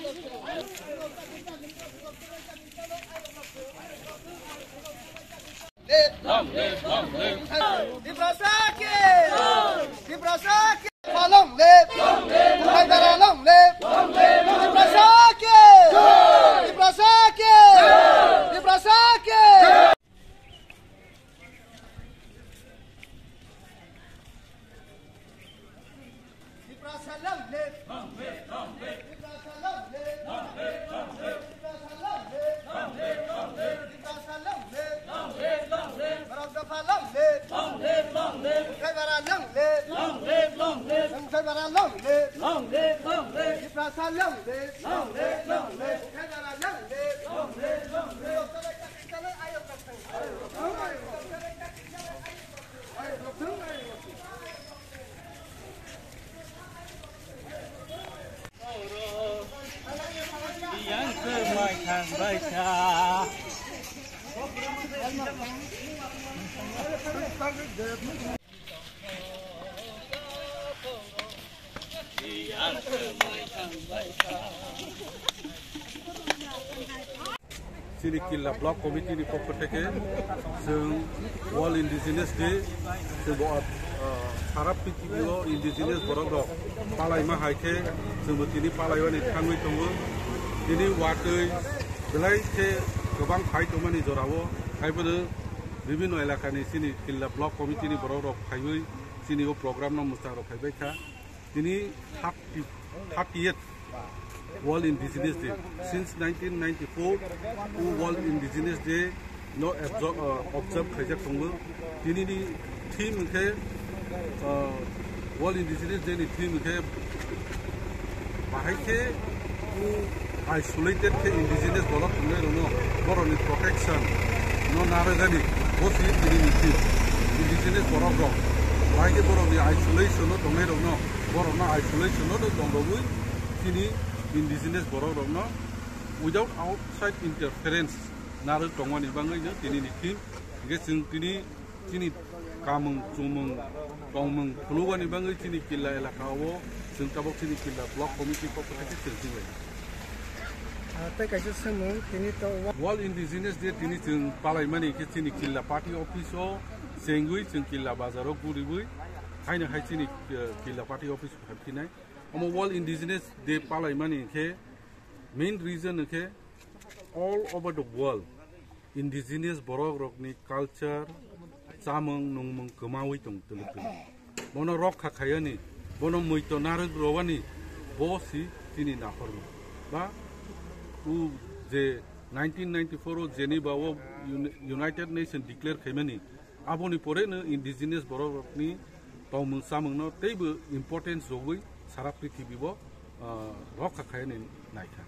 Long live, long live. Diprasake. Diprasake. Long live. Long live. Long live. Long live. Diprasake. Diprasake. Diprasake. Diprasa long live. Long live. Long live. Diprasa long live. Long live. Long live. Diprasa long live. Long live. Long live. Diprasa long live. Long live. Long live. Baranggafa long live. Long live. Long live. Kaibara long live. Long live. Long live. Kaibara long live. Long live. Long live. Diprasa long live. Long live. Long live. Kaibara long live. Long live. Long live. Ayo kasih. Yang kebaikan baca. Sini Killa Block Committee di pokok teke, seng World Indigenous Day, seng buat harap pikirlo Indigenous borok palai mah haike, seng betini palai wani kangwi tunggu, ini wakai belai ke kebang hai tumani jorawo, hai pada বিভিন্ন এলাকানি sini Killa Block Committee ni borok hai sini o program nam mustarok hai baik ini 30th World Indigenous Day. Since 1994, World Indigenous Day no observe khajak tunggu. Ini ni theme ke World Indigenous Day ni theme ke bahai ke isolated ke indigenous borok tunggu rono borok ni protection no naragani bosi ini ni theme indigenous borok rok. Bahai ke borok ni isolation no tunggu rono borok na isolation no tunggu ini Indigenous borok no without outside interference naru tongwan ibangai no tini nikim ge sing tini kamung cumung tongmung keluar ibangai tini Killa elakawo sing tabok tini Killa Block Committee ko pakai sing lagi. Tapi kayak semua tini to World Indigenous Day tini sing palai mani ke tini Killa Party Office o sengui sing Killa Bazaro guribui haina hai tini Killa Party Office hamkinai. Omo World Indigenous Day palai mani ke main reason ke all over the world indigenous borok rok ni culture samung nungmung kemawi tong teluk bono rok khakayani bono muito narag rowani bosi tini nahor ba u je 1994 o Geneva o United Nations declare khaimani aboni pore no indigenous borok rok ni tongmung samung no teibo importance jogoi sarap prithibi bo rok khakayani naikha